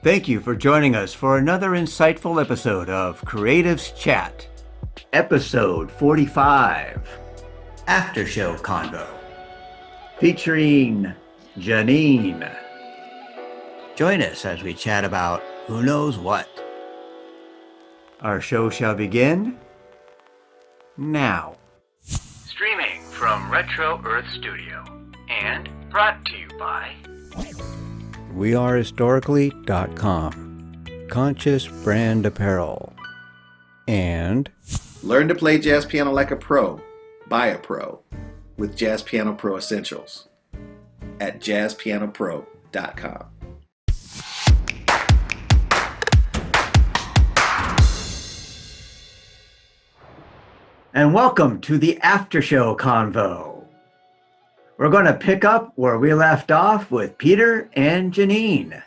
Thank you for joining us for another insightful episode of Creatives Chat, episode 45, After Show Convo, featuring Janine. Join us as we chat about who knows what. Our show shall begin now. Streaming from Retro Earth Studio and brought to you by wearehistorically.com, Conscious Brand Apparel, and Learn to play jazz piano like a pro, by a pro, with Jazz Piano Pro Essentials at jazzpianopro.com. And welcome to the After Show Convo. We're going to pick up where we left off with Peter and Janine.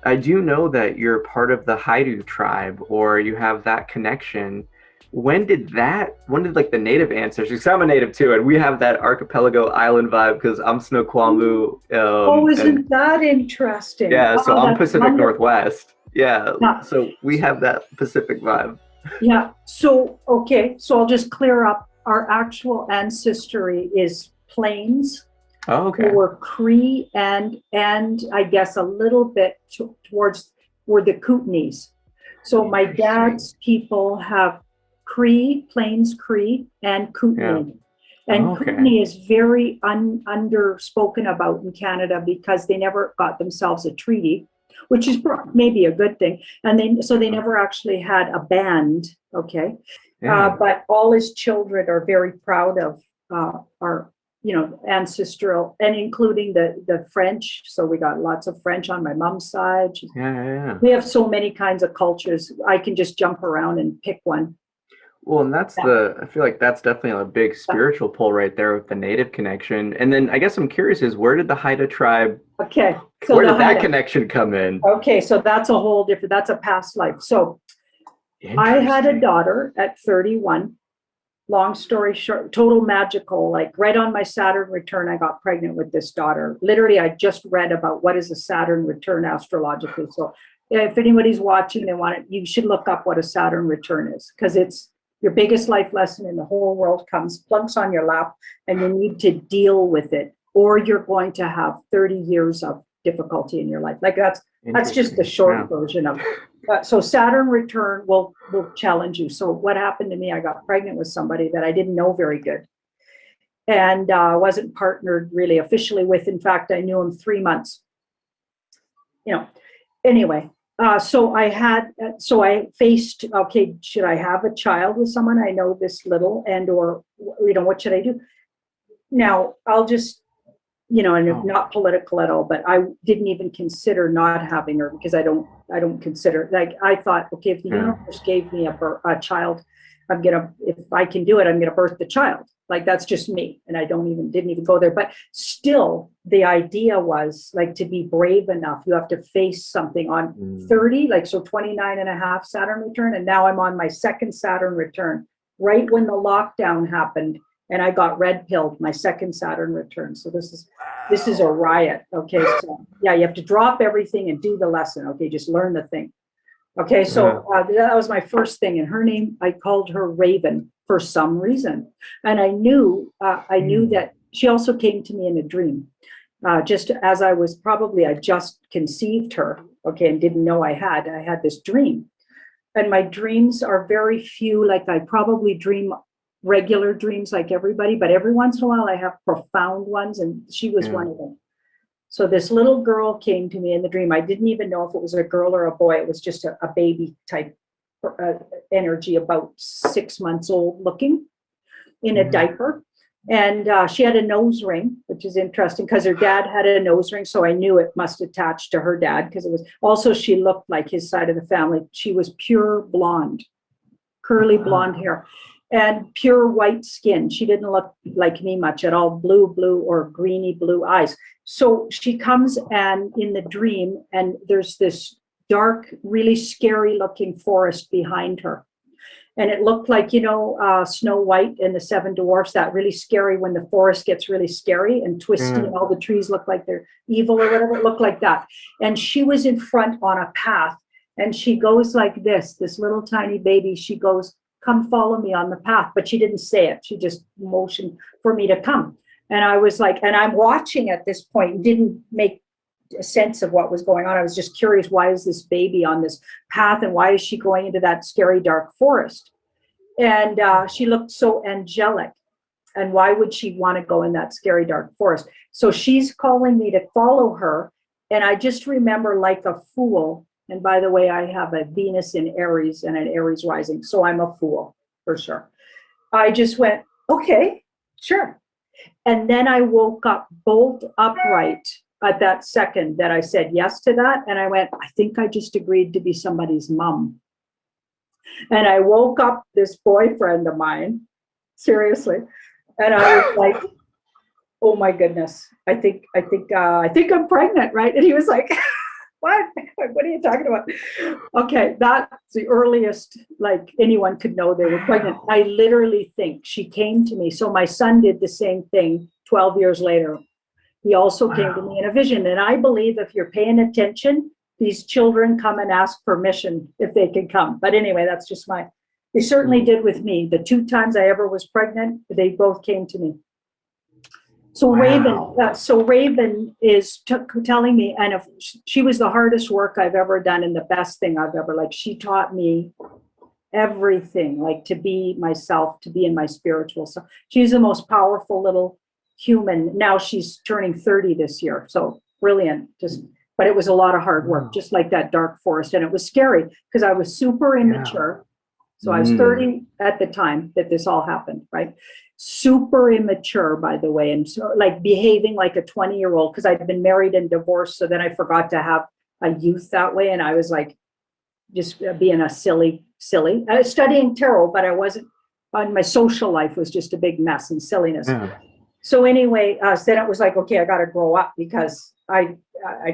I do know that you're part of the Haida tribe, or you have that connection. When did like the native ancestors, because I'm a native too, and we have that archipelago island vibe because I'm Snoqualmie. Isn't that interesting? Yeah, so I'm Pacific wonderful. Northwest. Yeah, so we have that Pacific vibe. Yeah, so, okay, so I'll just clear up. Our actual ancestry is Plains. Oh, okay. Who were Cree and I guess a little bit towards were the Kootenays. So my dad's people have Cree, Plains Cree, and Kootenay. Yeah. And Kootenay is very underspoken about in Canada because they never got themselves a treaty, which is maybe a good thing. And they never actually had a band, okay? Yeah. But all his children are very proud of our, ancestral, and including the French. So we got lots of French on my mom's side. Yeah. We have so many kinds of cultures. I can just jump around and pick one. Well, and I feel like that's definitely a big spiritual pull right there with the native connection. And then I guess I'm curious is where did the Haida tribe, where did that connection come in? Okay, so that's a whole different, that's a past life. So I had a daughter at 31. Long story short, total magical, like right on my Saturn return, I got pregnant with this daughter. Literally, I just read about what is a Saturn return astrologically. So if anybody's watching, you should look up what a Saturn return is, because it's your biggest life lesson in the whole world plunks on your lap, and you need to deal with it, or you're going to have 30 years of difficulty in your life. Like that's just the short version of it. So Saturn return will challenge you. So what happened to me, I got pregnant with somebody that I didn't know very good, and wasn't partnered really officially with. In fact, I knew him 3 months. Anyway, so I faced, okay, should I have a child with someone I know this little, or what should I do? Now I'll just, and not political at all, but I didn't even consider not having her because I don't consider, like, I thought, okay, if the universe gave me a child, if I can do it, I'm going to birth the child. Like, that's just me. And I didn't even go there. But still, the idea was like, to be brave enough, you have to face something on 30, like, so 29 and a half Saturn return. And now I'm on my second Saturn return, right when the lockdown happened. And I got red pilled, my second Saturn return. So this is a riot. Okay, so yeah, you have to drop everything and do the lesson. Okay, just learn the thing. Okay, so that was my first thing. And her name, I called her Raven for some reason. And I knew that she also came to me in a dream, just as I just conceived her. Okay, and didn't know I had this dream. And my dreams are very few. Like, I probably dream regular dreams like everybody, but every once in a while I have profound ones, and she was one of them. So this little girl came to me in the dream. I didn't even know if it was a girl or a boy. It was just a baby type energy, about 6 months old looking, in a diaper. And she had a nose ring, which is interesting because her dad had a nose ring. So I knew it must attach to her dad, because it was also, she looked like his side of the family. She was pure blonde, curly blonde hair. And pure white skin. She didn't look like me much at all, blue or greeny blue eyes. So she comes and in the dream, and there's this dark, really scary looking forest behind her. And it looked like, Snow White and the Seven Dwarfs, that really scary when the forest gets really scary and twisty and all the trees look like they're evil or whatever. It looked like that. And she was in front on a path, and she goes like this little tiny baby. She goes, "Come follow me on the path." But she didn't say it. She just motioned for me to come. And I was like, and I'm watching at this point, didn't make a sense of what was going on. I was just curious, why is this baby on this path, and why is she going into that scary dark forest? And she looked so angelic, and why would she want to go in that scary dark forest? So she's calling me to follow her, and I just remember, like a fool, and by the way, I have a Venus in Aries and an Aries rising, so I'm a fool for sure. I just went, okay, sure. And then I woke up bolt upright at that second that I said yes to that. And I went, I think I just agreed to be somebody's mom. And I woke up this boyfriend of mine, seriously. And I was like, oh my goodness, I think I'm pregnant, right? And he was like, what are you talking about? Okay, that's the earliest like anyone could know they were pregnant. I literally think she came to me. So my son did the same thing 12 years later. He also came to me in a vision. And I believe if you're paying attention, these children come and ask permission if they can come. But anyway, that's just they certainly did with me. The 2 times I ever was pregnant, they both came to me. So Raven is telling me, and if she was the hardest work I've ever done and the best thing I've ever, like, she taught me everything, like to be myself, to be in my spiritual self. She's the most powerful little human. Now she's turning 30 this year. So brilliant. But it was a lot of hard work, just like that dark forest. And it was scary because I was super immature. So I was 30 at the time that this all happened, right? Super immature, by the way, and so like behaving like a 20-year-old because I'd been married and divorced. So then I forgot to have a youth that way. And I was like, just being a silly. I was studying tarot, but I wasn't, my social life was just a big mess and silliness. Yeah. So anyway, then it was like, okay, I got to grow up because I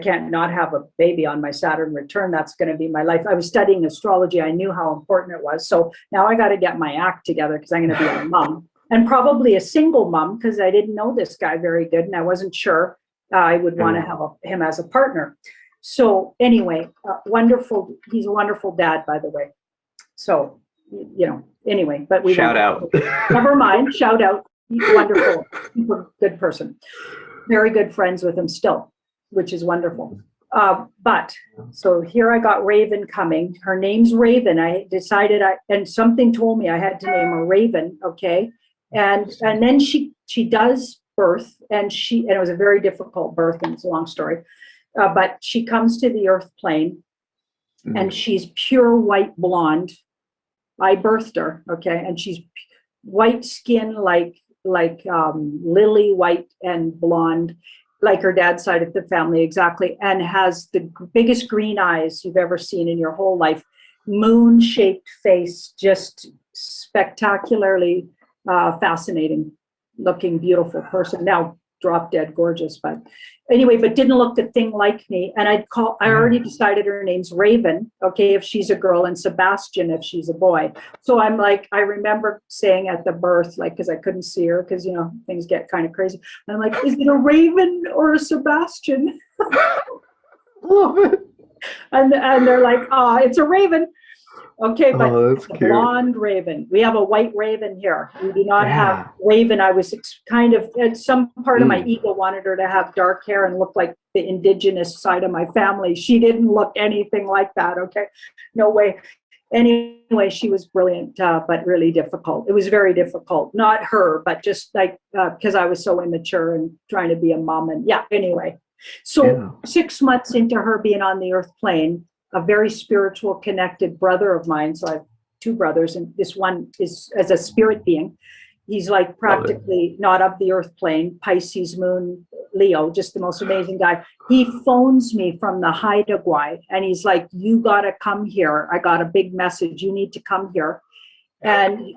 can't not have a baby on my Saturn return. That's going to be my life. I was studying astrology. I knew how important it was. So now I got to get my act together because I'm going to be a mom, and probably a single mom because I didn't know this guy very good. And I wasn't sure I would want to have him as a partner. So anyway, wonderful. He's a wonderful dad, by the way. So, anyway, but we shout out. Never mind. Shout out. Wonderful, super good person. Very good friends with him still, which is wonderful. But so here I got Raven coming. Her name's Raven. I decided and something told me I had to name her Raven. Okay. And then she does birth, and it was a very difficult birth, and it's a long story. But she comes to the earth plane, and she's pure white blonde. I birthed her. Okay. And she's white skin, like lily white and blonde, like her dad's side of the family, exactly, and has the biggest green eyes you've ever seen in your whole life, moon-shaped face, just spectacularly fascinating looking, beautiful person. Now drop dead gorgeous, but anyway, but didn't look a thing like me. And I already decided her name's Raven, okay, if she's a girl, and Sebastian if she's a boy. So I'm like, I remember saying at the birth, like, because I couldn't see her, because things get kind of crazy. I'm like, is it a Raven or a Sebastian? Love it. And they're like, it's a Raven. Okay, but that's cute. Blonde Raven. We have a white Raven here. We do not have Raven. I was kind of, some part of my ego wanted her to have dark hair and look like the indigenous side of my family. She didn't look anything like that, okay? No way. Anyway, she was brilliant, but really difficult. It was very difficult. Not her, but just like, because I was so immature and trying to be a mom. And anyway. So 6 months into her being on the earth plane, a very spiritual, connected brother of mine. So I have 2 brothers, and this one is as a spirit being. He's like practically not of the earth plane, Pisces, moon, Leo, just the most amazing guy. He phones me from the Haida Gwaii, and he's like, you got to come here. I got a big message. You need to come here and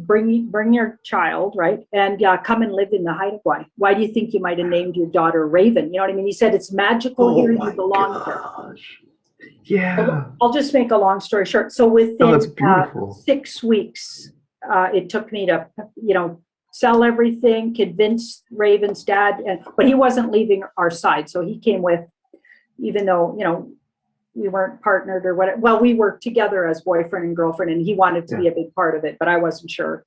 bring your child, right? And come and live in the Haida Gwaii. Why do you think you might have named your daughter Raven? You know what I mean? He said, it's magical here. You belong here. Yeah. I'll just make a long story short. So Oh, that's within beautiful. 6 weeks, it took me to, sell everything, convince Raven's dad, but he wasn't leaving our side. So he came with, even though, we weren't partnered or whatever. Well, we worked together as boyfriend and girlfriend, and he wanted to be a big part of it, but I wasn't sure,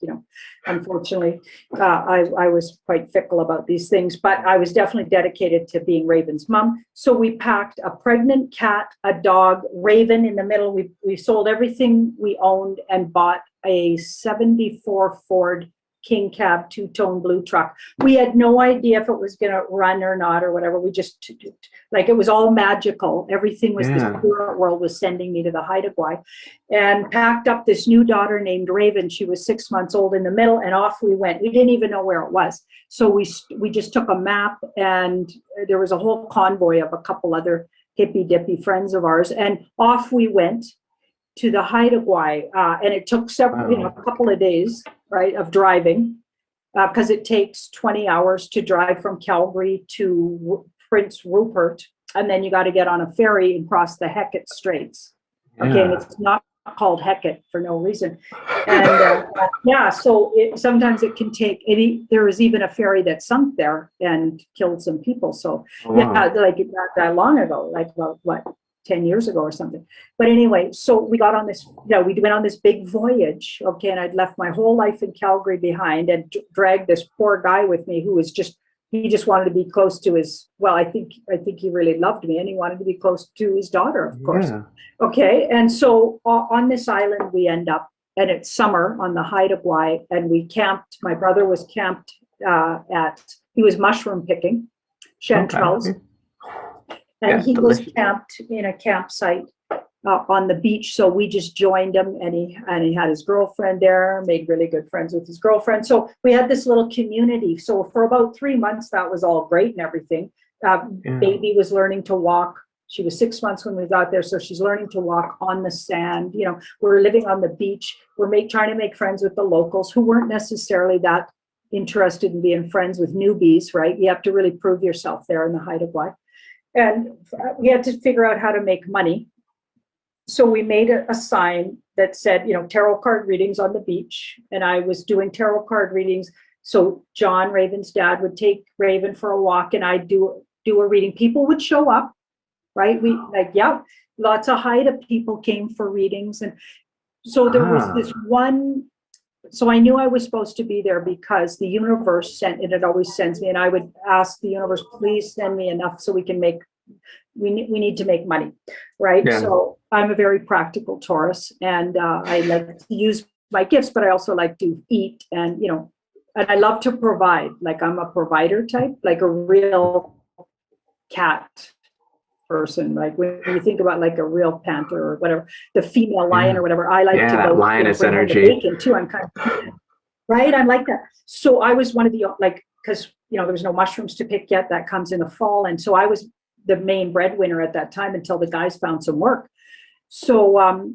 unfortunately. I was quite fickle about these things, but I was definitely dedicated to being Raven's mom. So we packed a pregnant cat, a dog, Raven in the middle. We sold everything we owned and bought a 74 Ford King Cab 2-tone blue truck. We had no idea if it was going to run or not or whatever. We just, like, it was all magical. Everything was, the spirit world was sending me to the Haida Gwaii, and packed up this new daughter named Raven. She was 6 months old in the middle, and off we went. We didn't even know where it was. So we just took a map, and there was a whole convoy of a couple other hippy dippy friends of ours, and off we went to the Haida Gwaii, and it took a couple of days, right, of driving, because it takes 20 hours to drive from Calgary to Prince Rupert, and then you got to get on a ferry and cross the Hecate Straits. Okay, and it's not called Hecate for no reason. And so sometimes it can take. There was even a ferry that sunk there and killed some people. So like not that long ago, like about what, 10 years ago or something. But anyway, so we got on this, we went on this big voyage, okay, and I'd left my whole life in Calgary behind and dragged this poor guy with me who was he just wanted to be close to his, I think he really loved me, and he wanted to be close to his daughter, of course. Okay, and so on this island we end up, and it's summer on the Haida Gwaii, and we camped. My brother was camped he was mushroom picking, chanterelles. Okay. And he was camped in a campsite on the beach. So we just joined him, and he had his girlfriend there, made really good friends with his girlfriend. So we had this little community. So for about 3 months, that was all great and everything. Baby was learning to walk. She was 6 months when we got there. So she's learning to walk on the sand. We're living on the beach. We're trying to make friends with the locals who weren't necessarily that interested in being friends with newbies, right? You have to really prove yourself there in the Haida Gwaii. And we had to figure out how to make money. So we made a sign that said, tarot card readings on the beach. And I was doing tarot card readings. So John, Raven's dad, would take Raven for a walk, and I'd do a reading. People would show up, right? Lots of Haida people came for readings. And so there was this one. So I knew I was supposed to be there because the universe sent it. It always sends me, and I would ask the universe, please send me enough so we can we need to make money, right? Yeah. So I'm a very practical Taurus, and I like to use my gifts, but I also like to eat, and and I love to provide. Like, I'm a provider type, like a real cat person. Like, when you think about like a real panther or whatever, the female lion or whatever, I like to go lioness bring energy the bacon too. I'm kind of right. I'm like that. So I was one of the, because there was no mushrooms to pick yet. That comes in the fall, and so I was the main breadwinner at that time until the guys found some work. So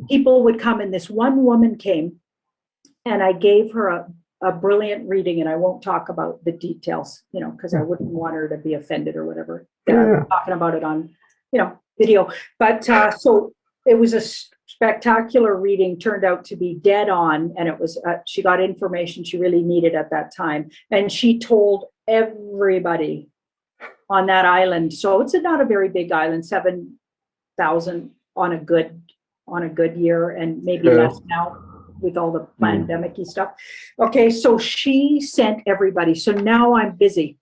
people would come, and this one woman came, and I gave her a brilliant reading, and I won't talk about the details, because I wouldn't want her to be offended or whatever. I'm talking about it on, video. But so it was a spectacular reading, turned out to be dead on, and it was she got information she really needed at that time, and she told everybody on that island. So it's not a very big island, 7,000 on a good year, and maybe less now with all the pandemic-y stuff. Okay, so she sent everybody. So now I'm busy.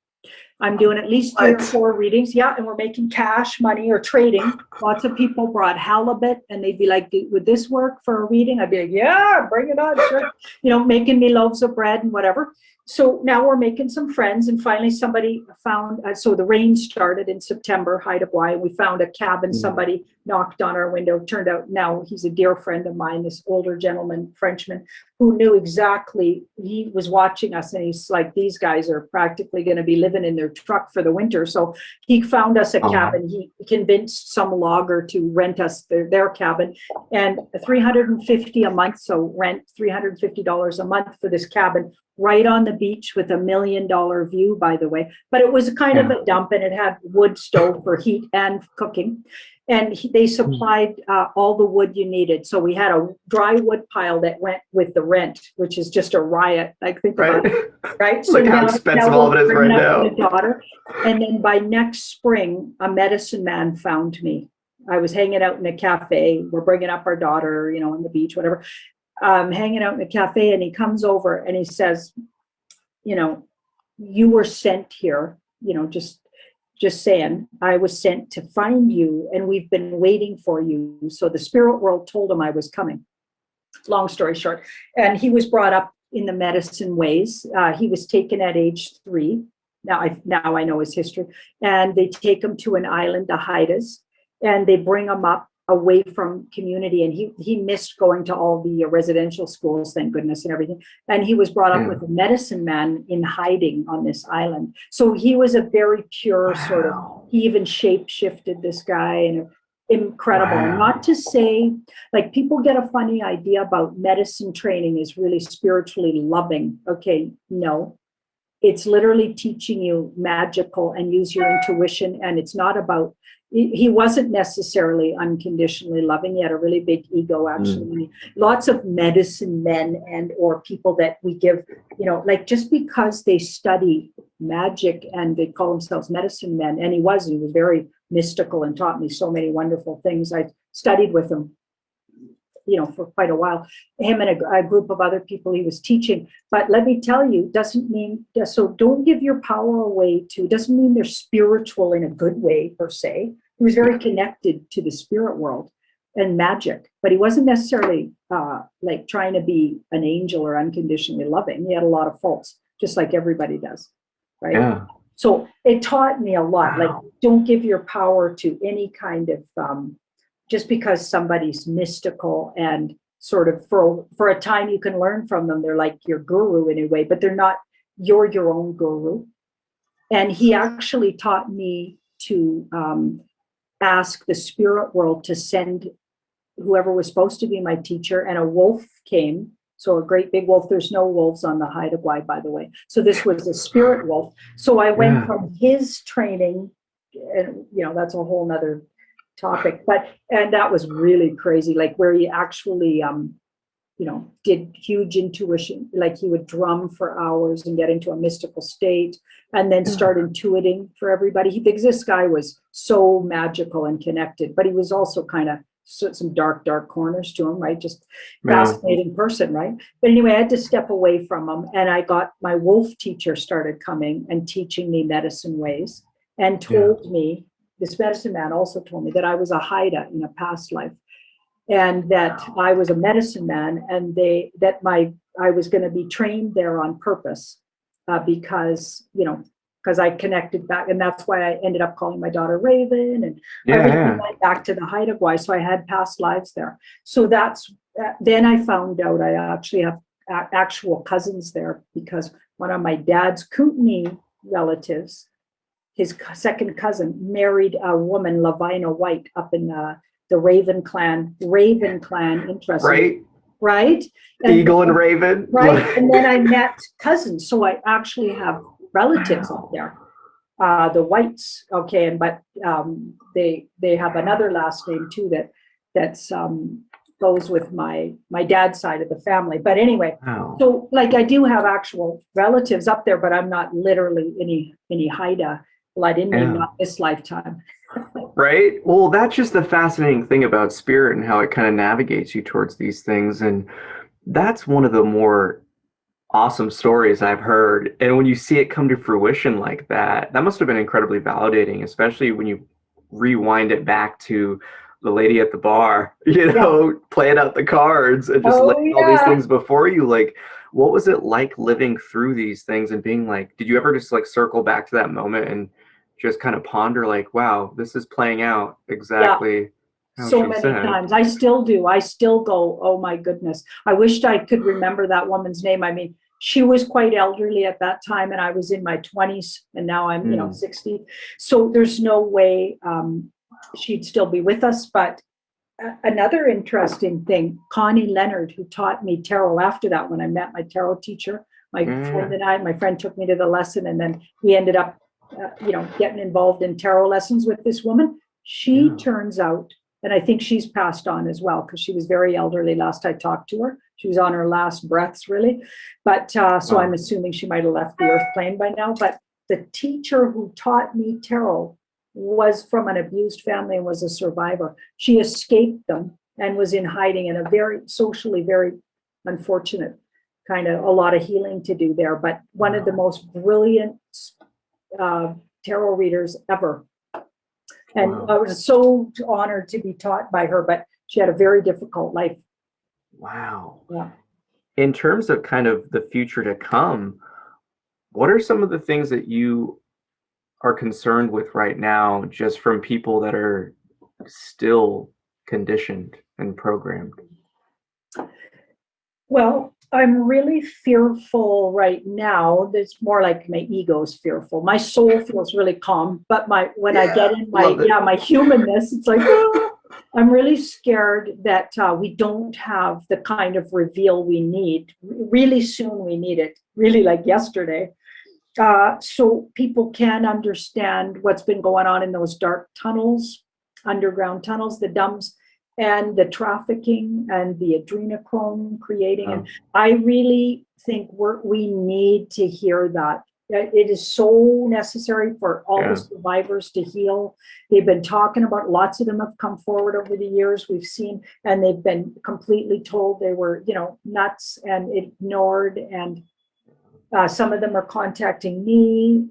I'm doing at least 3 or 4 readings. Yeah, and we're making cash money or trading. Lots of people brought halibut, and they'd be like, would this work for a reading? I'd be like, yeah, bring it on, sure. Making me loaves of bread and whatever. So now we're making some friends, and finally somebody found, so the rain started in September, Haida Gwaii, and we found a cabin. Somebody knocked on our window. Turned out now he's a dear friend of mine, this older gentleman, Frenchman, who knew exactly, he was watching us, and he's like, these guys are practically going to be living in their truck for the winter. So he found us a cabin. He convinced some logger to rent us their cabin, and $350 a month. So rent $350 a month for this cabin right on the beach with $1 million view, by the way. But it was kind of a dump, and it had wood stove for heat and cooking. And they supplied all the wood you needed. So we had a dry wood pile that went with the rent, which is just a riot. Like, think about it, right? So Look how expensive all of it is right now. Daughter. And then by next spring, a medicine man found me. I was hanging out in a cafe. We're bringing up our daughter, you know, on the beach, whatever. Hanging out in a cafe, and he comes over and he says, you know, you were sent here, you know, just saying, I was sent to find you, and we've been waiting for you. So the spirit world told him I was coming. Long story short. And he was brought up in the medicine ways. He was taken at age 3. Now I know his history. And they take him to an island, the Haidas, and they bring him up away from community. And he missed going to all the residential schools, thank goodness, and everything. And he was brought up with a medicine man in hiding on this island. So he was a very pure sort of, he even shape shifted, this guy, and incredible. Not to say, like, people get a funny idea about medicine training is really spiritually loving. Okay, no. It's literally teaching you magical and use your intuition. And it's not about, he wasn't necessarily unconditionally loving. He had a really big ego, actually. Lots of medicine men and or people that we give, you know, like, just because they study magic and they call themselves medicine men, and he was very mystical and taught me so many wonderful things. I studied with him, you know, for quite a while, him and a group of other people he was teaching. But let me tell you, doesn't mean, so don't give your power away to, doesn't mean they're spiritual in a good way per se. He was very connected to the spirit world and magic, but he wasn't necessarily like trying to be an angel or unconditionally loving. He had a lot of faults, just like everybody does, right? Yeah. So it taught me a lot, like, don't give your power to any kind of, just because somebody's mystical and sort of for a time you can learn from them. They're like your guru in a way, but they're not, you're your own guru. And he actually taught me to ask the spirit world to send whoever was supposed to be my teacher, and a wolf came. So a great big wolf. There's no wolves on the Haida Gwaii, by the way. So this was a spirit wolf. So I went from his training, and you know, that's a whole nother topic, and that was really crazy, like where he actually you know, did huge intuition, like he would drum for hours and get into a mystical state and then start intuiting for everybody. Because this guy was so magical and connected, but he was also kind of some dark corners to him, right? Just fascinating person, right? But anyway, I had to step away from him, and I got my wolf teacher started coming and teaching me medicine ways, and told me, this medicine man also told me that I was a Haida in a past life, and that I was a medicine man, and I was going to be trained there on purpose, because, you know, because I connected back, and that's why I ended up calling my daughter Raven, and everything went back to the Haida Gwaii. So I had past lives there. So that's, then I found out I actually have actual cousins there, because one of my dad's Kootenai relatives, his second cousin, married a woman, Lavina White, up in the Raven clan, interesting. Right? And Eagle and Raven. Right. And then I met cousins. So I actually have relatives up there, the Whites. Okay. And, but they have another last name too, that's goes with my dad's side of the family. But anyway, so like I do have actual relatives up there, but I'm not literally any Haida blood in me, not this lifetime. Right? Well, that's just the fascinating thing about spirit and how it kind of navigates you towards these things. And that's one of the more awesome stories I've heard. And when you see it come to fruition like that, that must have been incredibly validating, especially when you rewind it back to the lady at the bar, you know, playing out the cards and just laying all these things before you. Like, what was it like living through these things and being like, did you ever just like circle back to that moment and just kind of ponder like, wow, this is playing out exactly how so she many said. times. I still do. I still go, oh my goodness. I wished I could remember that woman's name. I mean, she was quite elderly at that time, and I was in my 20s, and now I'm, you know, 60. So there's no way she'd still be with us. But another interesting thing, Connie Leonard, who taught me tarot after that, when I met my tarot teacher, My friend and I, my friend took me to the lesson, and then we ended up, getting involved in tarot lessons with this woman. She turns out, and I think she's passed on as well, because she was very elderly last I talked to her. She was on her last breaths, really. But so I'm assuming she might have left the earth plane by now. But the teacher who taught me tarot was from an abused family and was a survivor. She escaped them and was in hiding, in a very socially very unfortunate kind of, a lot of healing to do there. But one of the most brilliant tarot readers ever. And I was so honored to be taught by her, but she had a very difficult life. Wow. Yeah. In terms of kind of the future to come, what are some of the things that you are concerned with right now, just from people that are still conditioned and programmed? Well, I'm really fearful right now. It's more like my ego's fearful. My soul feels really calm, but when I get in my humanness, it's like, I'm really scared that we don't have the kind of reveal we need. Really soon we need it, really like yesterday. So people can understand what's been going on in those dark tunnels, underground tunnels, the dumps, and the trafficking and the adrenochrome creating. And I really think we need to hear that. It is so necessary for all the survivors to heal. They've been talking about, lots of them have come forward over the years, we've seen, and they've been completely told they were, nuts and ignored. And some of them are contacting me.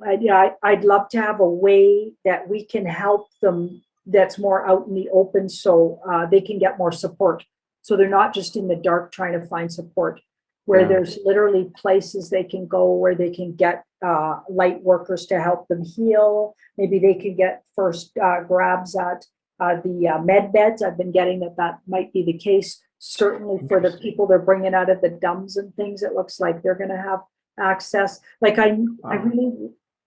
I'd love to have a way that we can help them that's more out in the open, so they can get more support. So they're not just in the dark trying to find support, where there's literally places they can go where they can get light workers to help them heal. Maybe they can get first grabs at the med beds. I've been getting that might be the case. Certainly for the people they're bringing out of the dumps and things, it looks like they're going to have access. Like I'm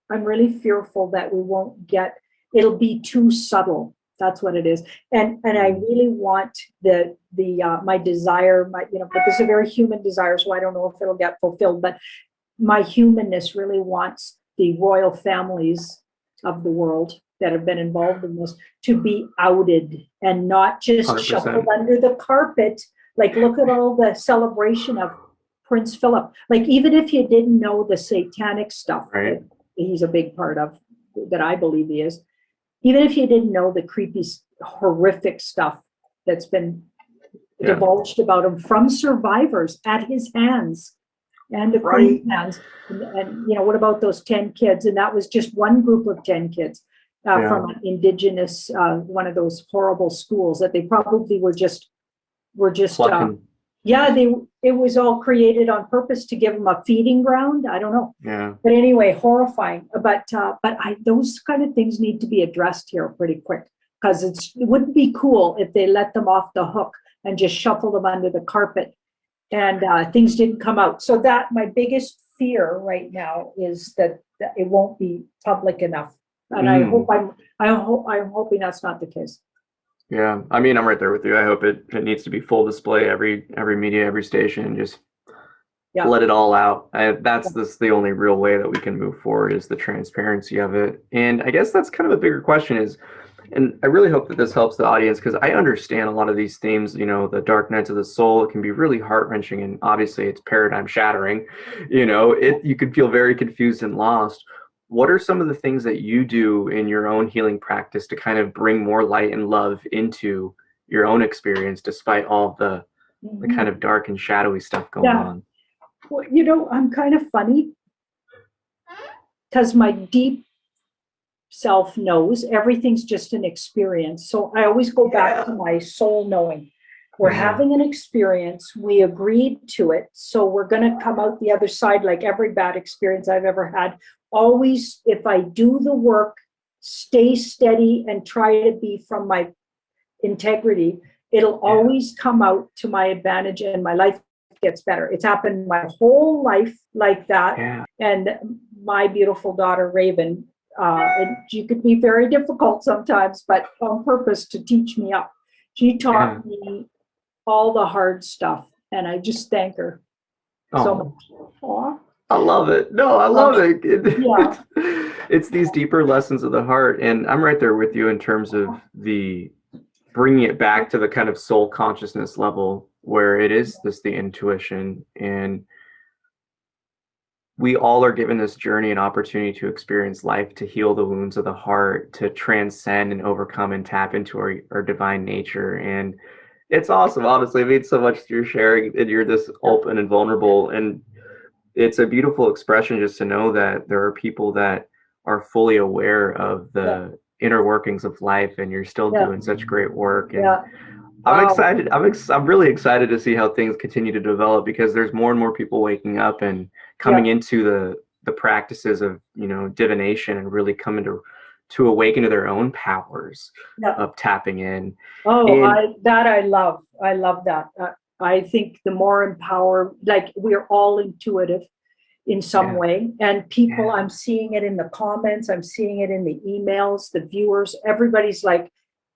really fearful that we won't get. It'll be too subtle. That's what it is. And I really want my desire, but this is a very human desire, so I don't know if it'll get fulfilled. But my humanness really wants the royal families of the world that have been involved in this to be outed and not just 100%. shuffled under the carpet. Like, look at all the celebration of Prince Philip. Like, even if you didn't know the satanic stuff that he's a big part of, that I believe he is, even if you didn't know the creepy, horrific stuff that's been divulged about him from survivors at his hands and the Queen's hands. And what about those 10 kids? And that was just one group of 10 kids from an indigenous, one of those horrible schools that they probably were just it was all created on purpose to give them a feeding ground. I don't know. Yeah. But anyway, horrifying. But those kind of things need to be addressed here pretty quick, because it wouldn't be cool if they let them off the hook and just shuffle them under the carpet and things didn't come out. So that my biggest fear right now is that it won't be public enough. And I'm hoping that's not the case. Yeah, I mean, I'm right there with you. I hope it needs to be full display, every media, every station, just let it all out. That's the only real way that we can move forward, is the transparency of it. And I guess that's kind of a bigger question is, and I really hope that this helps the audience, because I understand a lot of these themes, the dark nights of the soul, it can be really heart-wrenching, and obviously it's paradigm shattering. You could feel very confused and lost. What are some of the things that you do in your own healing practice to kind of bring more light and love into your own experience, despite all the kind of dark and shadowy stuff going on? Well, I'm kind of funny, because my deep self knows everything's just an experience. So I always go back to my soul knowing. We're having an experience. We agreed to it. So we're going to come out the other side, like every bad experience I've ever had. Always, if I do the work, stay steady and try to be from my integrity, it'll always come out to my advantage and my life gets better. It's happened my whole life like that. Yeah. And my beautiful daughter, Raven, and she could be very difficult sometimes, but on purpose to teach me up. She taught me all the hard stuff, and I just thank her so much. Aww. I love it. No, I love it. Yeah. It's these deeper lessons of the heart. And I'm right there with you in terms of the bringing it back to the kind of soul consciousness level where it is the intuition. And we all are given this journey and opportunity to experience life, to heal the wounds of the heart, to transcend and overcome and tap into our divine nature. And it's awesome. Honestly, it means so much that you're sharing and you're this open and vulnerable. And it's a beautiful expression just to know that there are people that are fully aware of the inner workings of life, and you're still doing such great work. And I'm excited. I'm really excited to see how things continue to develop, because there's more and more people waking up and coming into the practices of, you know, divination, and really coming to awaken to their own powers of tapping in. I love that. I think the more empowered, like we're all intuitive in some way, and people, I'm seeing it in the comments, I'm seeing it in the emails, the viewers, everybody's like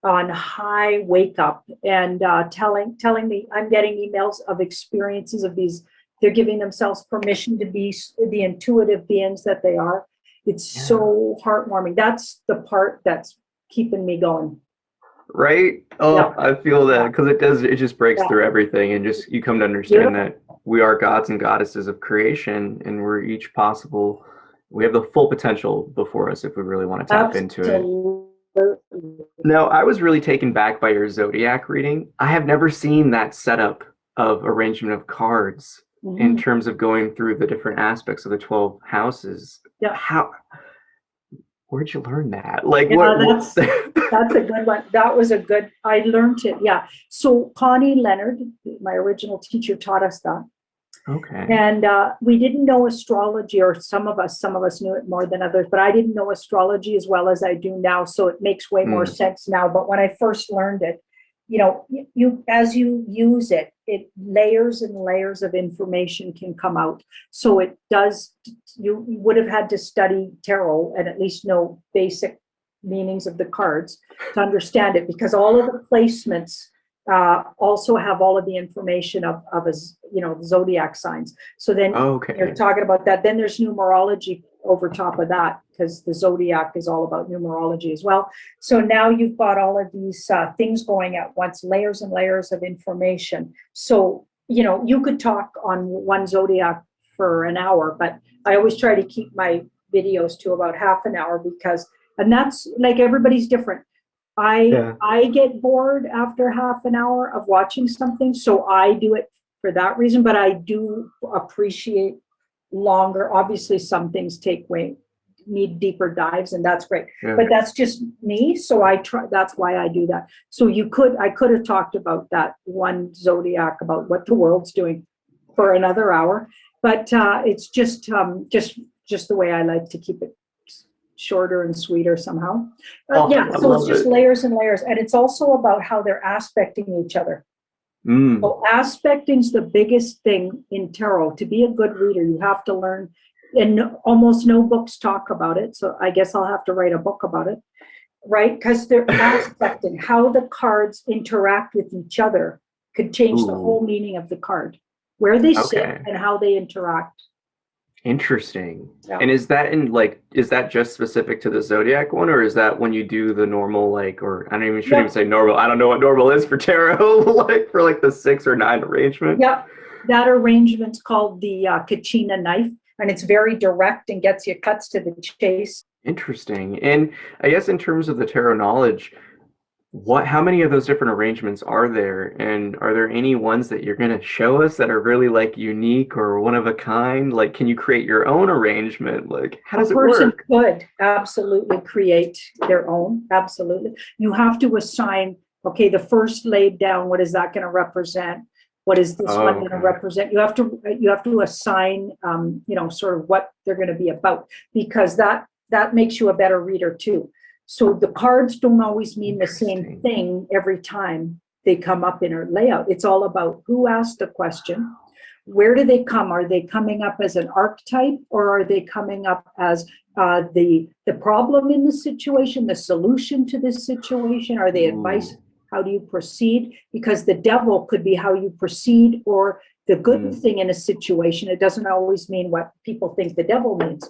on high wake up and telling me, I'm getting emails of experiences of these, they're giving themselves permission to be the intuitive beings that they are. It's so heartwarming. That's the part that's keeping me going. Right? Oh, I feel that, because it just breaks through everything, and just you come to understand that we are gods and goddesses of creation, and we're each possible. We have the full potential before us if we really want to tap into it. Now, I was really taken back by your zodiac reading. I have never seen that setup of arrangement of cards in terms of going through the different aspects of the 12 houses. Where'd you learn that? Like, that's a good one. That was a good, I learned it. Yeah. So Connie Leonard, my original teacher, taught us that. Okay. And we didn't know astrology, or some of us knew it more than others, but I didn't know astrology as well as I do now. So it makes way more sense now. But when I first learned it, you know, as you use it, layers and layers of information can come out. So it does, you would have had to study tarot and at least know basic meanings of the cards to understand it, because all of the placements also have all of the information of the zodiac signs. So then you're talking about that. Then there's numerology over top of that, because the zodiac is all about numerology as well. So now you've got all of these things going at once, layers and layers of information. So, you know, you could talk on one zodiac for an hour, but I always try to keep my videos to about half an hour, because, and that's like, everybody's different. I get bored after half an hour of watching something, so I do it for that reason, but I do appreciate longer. Obviously, some things need deeper dives, and that's great. But that's just me, so I try. That's why I do that. So I could have talked about that one zodiac, about what the world's doing, for another hour, but it's just the way I like to keep it shorter and sweeter somehow. So it's just layers and layers, and it's also about how they're aspecting each other. So aspecting is the biggest thing in tarot. To be a good reader, you have to learn, and almost no books talk about it. So I guess I'll have to write a book about it, right? Because they're aspecting how the cards interact with each other could change the whole meaning of the card, where they sit and how they interact. Interesting. And is that just specific to the zodiac one, or is that when you do the normal, or I shouldn't even say normal. I don't know what normal is for tarot, for the 6 or 9 arrangement. Yeah, that arrangement's called the Kachina knife, and it's very direct and gets you cuts to the chase. Interesting. And I guess in terms of the tarot knowledge, how many of those different arrangements are there, and are there any ones that you're going to show us that are really unique or one of a kind? Can you create your own arrangement? How does it work? A person could absolutely create their own. Absolutely. You have to assign, the first laid down, what is that going to represent? What is this one going to represent? You have to assign, sort of what they're going to be about, because that makes you a better reader too. So the cards don't always mean the same thing every time they come up in our layout. It's all about who asked the question, where do they come? Are they coming up as an archetype, or are they coming up as the problem in the situation, the solution to this situation? Are they advice? How do you proceed? Because the devil could be how you proceed, or the good thing in a situation. It doesn't always mean what people think the devil means,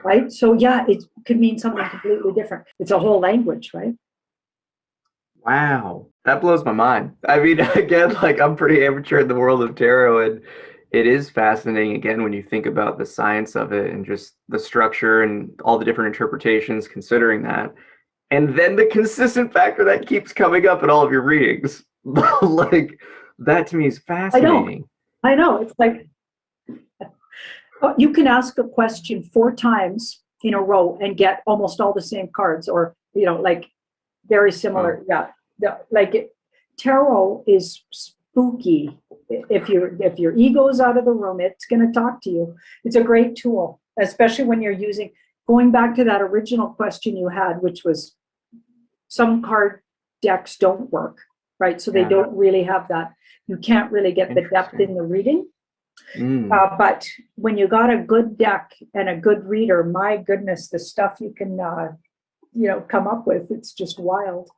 right? So yeah, it could mean something completely different. It's a whole language, right? Wow, that blows my mind. I mean, again, like I'm pretty amateur in the world of tarot, and it is fascinating again when you think about the science of it and just the structure and all the different interpretations considering that. And then the consistent factor that keeps coming up in all of your readings. Like that to me is fascinating. I know. It's like you can ask a question 4 times in a row and get almost all the same cards, or like very similar. Tarot is spooky. If your ego's out of the room, it's going to talk to you. It's a great tool, especially when you're going back to that original question you had, which was some card decks don't work, right? So they don't really have that. You can't really get the depth in the reading. But when you got a good deck and a good reader, my goodness, the stuff you can come up with, it's just wild.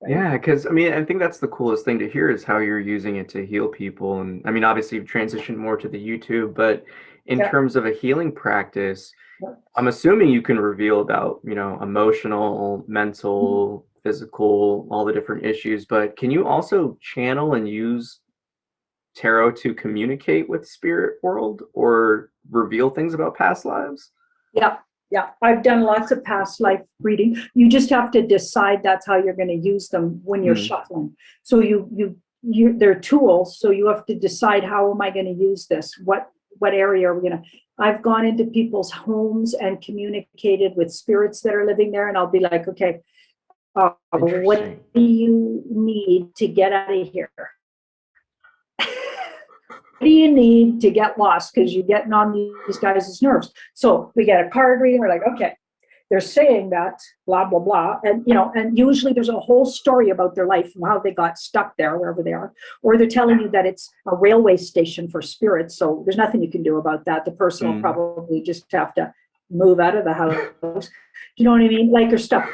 Right? Yeah, because I mean, I think that's the coolest thing to hear is how you're using it to heal people. And I mean, obviously you've transitioned more to the YouTube, but in terms of a healing practice, I'm assuming you can reveal about, emotional, mental, physical, all the different issues, but can you also channel and use tarot to communicate with spirit world or reveal things about past lives? Yeah, I've done lots of past life reading. You just have to decide that's how you're going to use them when you're shuffling. So they're tools. So you have to decide, how am I going to use this? What area are we going to? I've gone into people's homes and communicated with spirits that are living there, and I'll be like, okay, what do you need to get out of here? What do you need to get lost? Because you're getting on these guys' nerves. So we get a card reading. We're like, okay, they're saying that, blah, blah, blah. And, and usually there's a whole story about their life and how they got stuck there, wherever they are. Or they're telling you that it's a railway station for spirits. So there's nothing you can do about that. The person will probably just have to move out of the house. Do you know what I mean? Like, or stuff.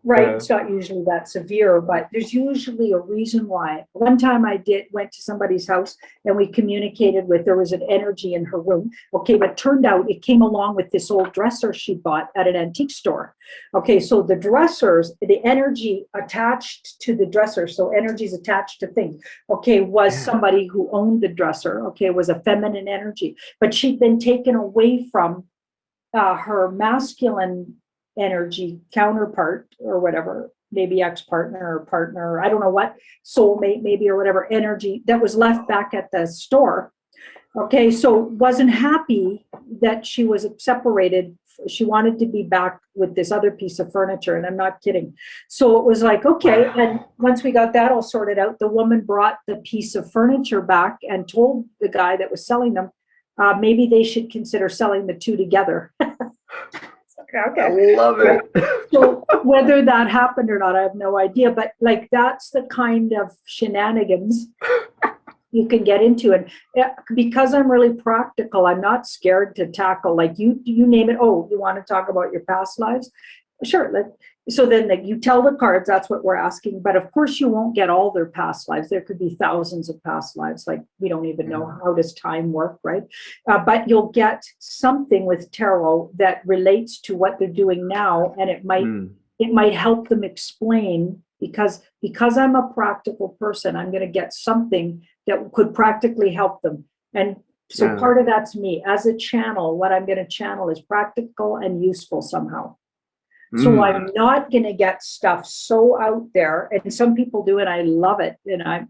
Right, it's not usually that severe, but there's usually a reason why. One time I went to somebody's house and we communicated there was an energy in her room. Okay, but turned out it came along with this old dresser she bought at an antique store. Okay, so the dressers, the energy attached to the dresser, so energies attached to things, okay, was somebody who owned the dresser, okay, was a feminine energy, but she'd been taken away from her masculine energy counterpart or whatever, maybe ex-partner or partner, I don't know what, soulmate maybe, or whatever energy that was left back at the store. Okay, so wasn't happy that she was separated. She wanted to be back with this other piece of furniture, and I'm not kidding. So it was like, okay, and once we got that all sorted out, the woman brought the piece of furniture back and told the guy that was selling them, maybe they should consider selling the two together. Okay. I love it. So whether that happened or not, I have no idea. But like, that's the kind of shenanigans you can get into. And because I'm really practical, I'm not scared to tackle, like you name it. Oh, you want to talk about your past lives? Sure. So then you tell the cards, that's what we're asking. But of course you won't get all their past lives. There could be thousands of past lives. Like, we don't even know how does time work, right? But you'll get something with tarot that relates to what they're doing now. And it might help them explain, because I'm a practical person, I'm going to get something that could practically help them. And so part of that's me as a channel. What I'm going to channel is practical and useful somehow. So I'm not going to get stuff so out there, and some people do, and I love it.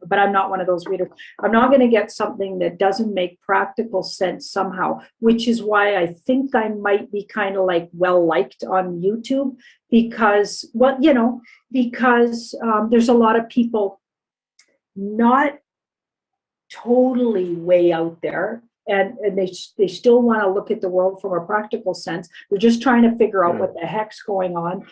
But I'm not one of those readers. I'm not going to get something that doesn't make practical sense somehow, which is why I think I might be kind of like well liked on YouTube, because there's a lot of people not totally way out there. And they still want to look at the world from a practical sense. They're just trying to figure out what the heck's going on.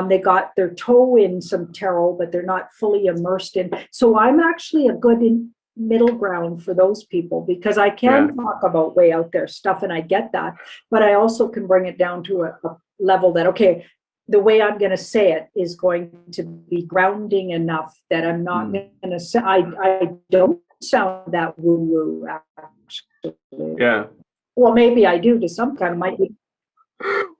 They got their toe in some tarot, but they're not fully immersed in. So I'm actually a good middle ground for those people, because I can talk about way out there stuff, and I get that. But I also can bring it down to a level that, okay, the way I'm going to say it is going to be grounding enough that I'm not going to say, I don't sound that woo-woo, actually. Yeah. Well, maybe I do to some kind of might be.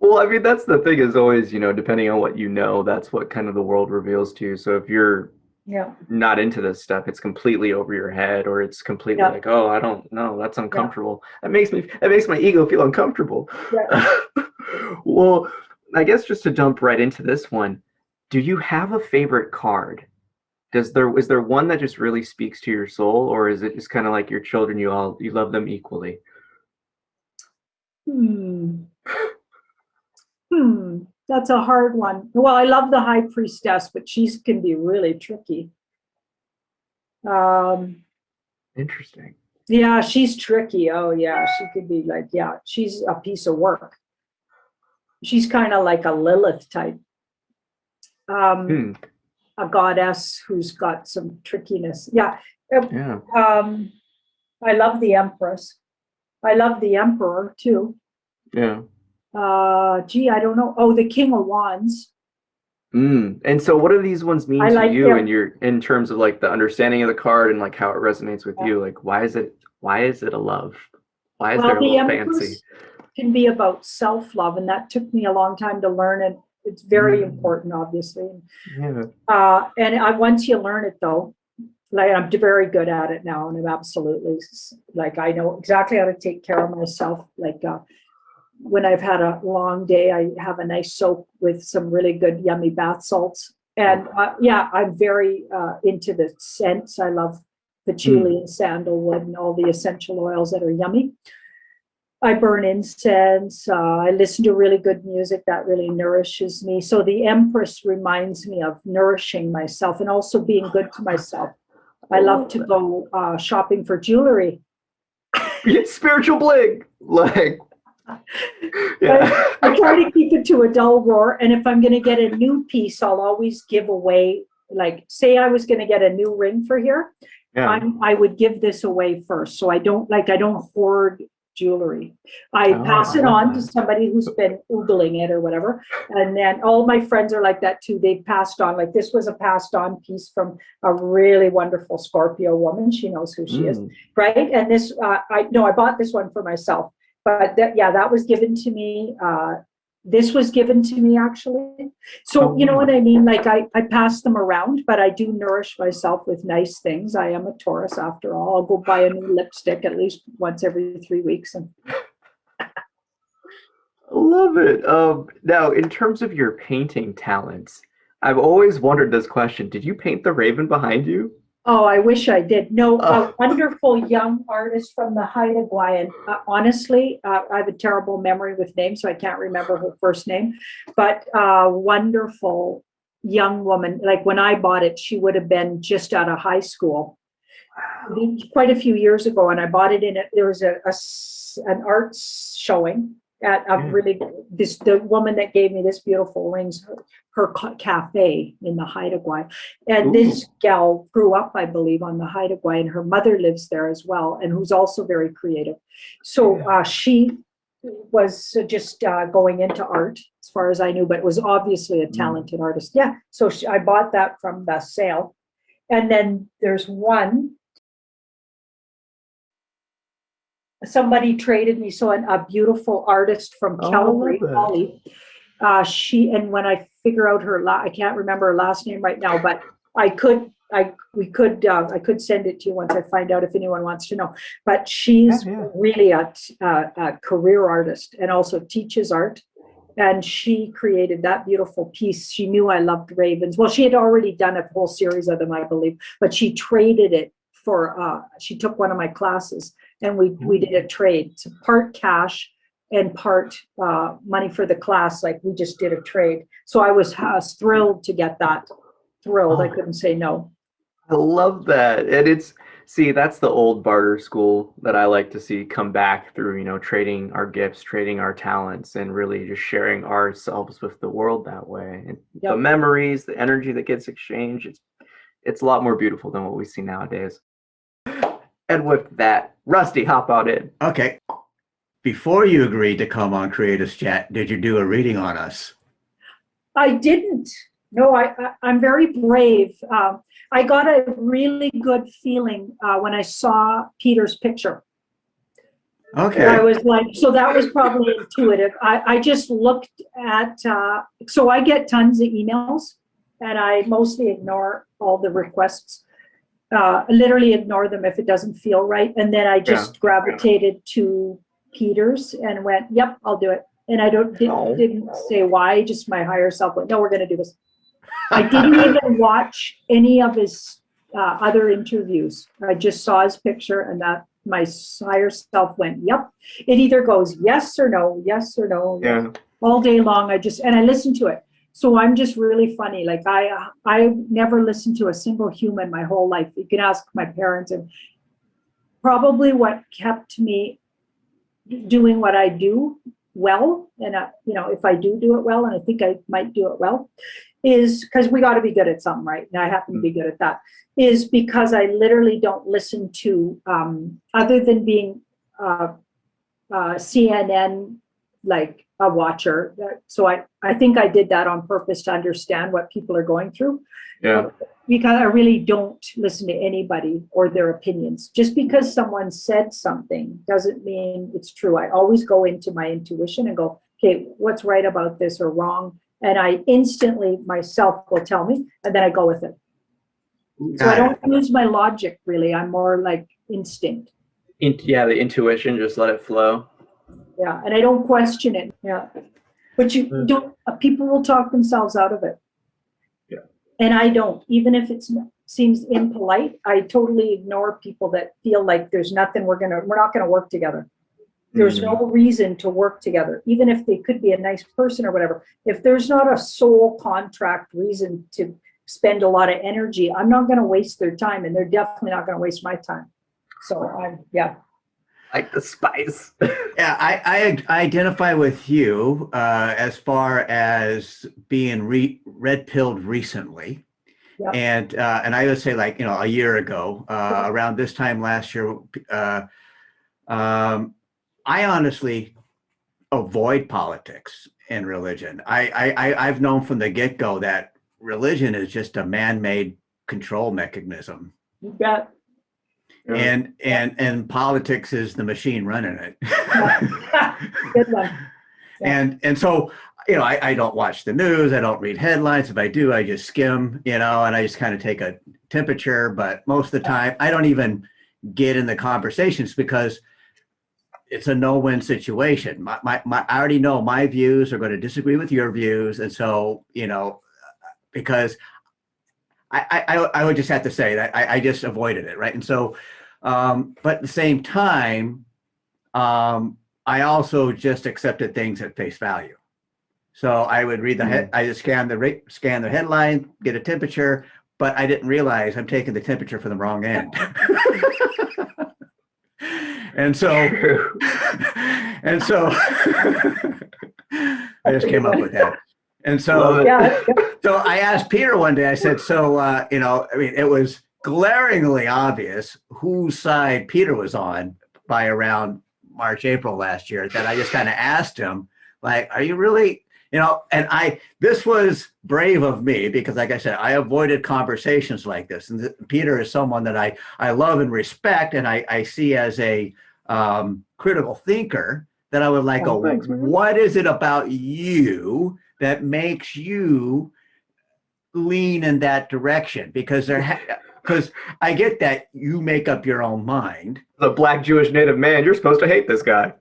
Well, I mean, that's the thing is always, depending on what you know, that's what kind of the world reveals to you. So if you're Yeah, not into this stuff, it's completely over your head, or it's completely yeah, like, oh, I don't know, that's yeah, uncomfortable. That makes my ego feel uncomfortable. yeah. Well, I guess just to jump right into this one, do you have a favorite card? Is there one that just really speaks to your soul, or is it just kind of like your children, you love them equally? Hmm. That's a hard one. Well, I love the High Priestess, but she can be really tricky. Interesting. Yeah, she's tricky. Oh, yeah, she could be like, yeah, she's a piece of work. She's kind of like a Lilith type, Hmm. a goddess who's got some trickiness. Yeah. Yeah. I love the Empress. I love the Emperor too. Yeah. Gee, I don't know. Oh, the King of Wands. And so what do these ones mean I to like you him. in terms of like the understanding of the card and like how it resonates with Yeah. you? Like why is it a love? Why is Well, there a the little fancy? Empress can be about self-love, and that took me a long time to learn, and it's very important, obviously. Yeah. Once you learn it, though, like I'm very good at it now, and I'm absolutely like I know exactly how to take care of myself. Like when I've had a long day, I have a nice soap with some really good, yummy bath salts. And yeah, I'm very into the scents. I love patchouli and sandalwood and all the essential oils that are yummy. I burn incense. I listen to really good music that really nourishes me. So the Empress reminds me of nourishing myself and also being good to myself. I love to go shopping for jewelry. Spiritual bling. Like yeah. I try to keep it to a dull roar. And if I'm going to get a new piece, I'll always give away, like, say I was going to get a new ring for here. Yeah. I would give this away first. So I don't hoard jewelry. I pass it on to somebody who's been oogling it or whatever. And then all my friends are like that too. They've passed on, like this was a passed on piece from a really wonderful Scorpio woman. She knows who she is, right? And this, I bought this one for myself. But that was given to me. This was given to me actually. So you know what I mean? Like I pass them around, but I do nourish myself with nice things. I am a Taurus after all. I'll go buy a new lipstick at least once every 3 weeks. And I love it. Now, in terms of your painting talents, I've always wondered this question. Did you paint the raven behind you? oh, I wish I did. No, a wonderful young artist from the Haida Gwaii. Honestly, I have a terrible memory with names, so I can't remember her first name. But wonderful young woman. Like when I bought it, she would have been just out of high school. Quite a few years ago, and I bought it in it. There was an art showing at the woman that gave me this beautiful rings, her cafe in the Haida Gwaii. And this gal grew up, I believe, on the Haida Gwaii, and her mother lives there as well, and who's also very creative. So she was just going into art, as far as I knew, but was obviously a talented artist. Yeah, so I bought that from the sale. And then there's one, somebody traded me, so a beautiful artist from Calgary, Holly. And when I figure out I can't remember her last name right now, but I could send it to you once I find out if anyone wants to know. But she's really a career artist and also teaches art. And she created that beautiful piece. She knew I loved ravens. Well, she had already done a whole series of them, I believe, but she traded it for, she took one of my classes and we did a trade. It's part cash and part money for the class. Like we just did a trade. So I was thrilled to get that. Thrilled. I couldn't say no. I love that. And that's the old barter school that I like to see come back through, trading our gifts, trading our talents, and really just sharing ourselves with the world that way. And the memories, the energy that gets exchanged, it's a lot more beautiful than what we see nowadays. And with that, Rusty, hop out in. Okay. Before you agreed to come on Creators Chat, did you do a reading on us? I didn't. No, I'm very brave. I got a really good feeling when I saw Peter's picture. Okay. I was like, so that was probably intuitive. I just looked at, so I get tons of emails and I mostly ignore all the requests. Literally ignore them if it doesn't feel right. And then I just gravitated to Peter's and went, yep, I'll do it. And I didn't say why, just my higher self went, no, we're going to do this. I didn't even watch any of his other interviews. I just saw his picture and that my higher self went, yep. It either goes yes or no, yes or no. Yeah. All day long. I listened to it. So I'm just really funny. Like I never listened to a single human my whole life. You can ask my parents, and probably what kept me doing what I do well, and if I do it well, and I think I might do it well, is because we got to be good at something, right? And I happen to be good at that. Is because I literally don't listen to other than being CNN like a watcher. So I think I did that on purpose to understand what people are going through. Yeah. Because I really don't listen to anybody or their opinions. Just because someone said something doesn't mean it's true. I always go into my intuition and go, okay, what's right about this or wrong? And I instantly myself will tell me, and then I go with it. So I don't use my logic really. I'm more like instinct. Yeah, the intuition, just let it flow. Yeah, and I don't question it. Yeah, but you don't. People will talk themselves out of it. Yeah, and I don't. Even if it seems impolite, I totally ignore people that feel like there's nothing we're not gonna work together. There's no reason to work together, even if they could be a nice person or whatever. If there's not a soul contract reason to spend a lot of energy, I'm not going to waste their time, and they're definitely not going to waste my time. So like the spice. Yeah, I identify with you as far as being red-pilled recently. Yep. And I would say, like, a year ago, around this time last year, I honestly avoid politics and religion. I've known from the get-go that religion is just a man-made control mechanism. You bet. And politics is the machine running it. Good one. Yeah. And so, I don't watch the news. I don't read headlines. If I do, I just skim, and I just kind of take a temperature. But most of the time, I don't even get in the conversations because it's a no-win situation. I already know my views are going to disagree with your views. And so, because I would just have to say that I just avoided it. Right. And so, but at the same time, I also just accepted things at face value. So I would read I just scan the headline, get a temperature, but I didn't realize I'm taking the temperature from the wrong end. And so I just came up with that. And so, so I asked Peter one day, I said, so, it was glaringly obvious whose side Peter was on by around March, April last year, that I just kind of asked him, like, are you really, and this was brave of me because, like I said, I avoided conversations like this. And Peter is someone that I love and respect, and I see as a critical thinker, that I would like, what is it about you that makes you lean in that direction? Because because I get that you make up your own mind. The Black Jewish Native man, you're supposed to hate this guy.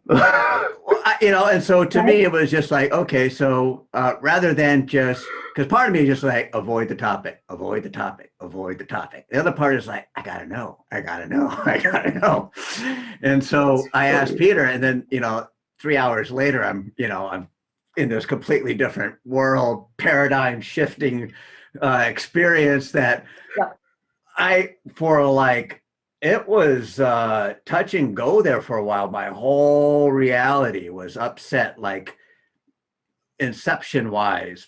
And so to me, it was just like, okay, so rather than just, because part of me is just like, avoid the topic. The other part is like, I gotta know. And so I asked Peter, and then, 3 hours later, I'm in this completely different world, paradigm shifting experience that it was touch and go there for a while. My whole reality was upset, like inception wise.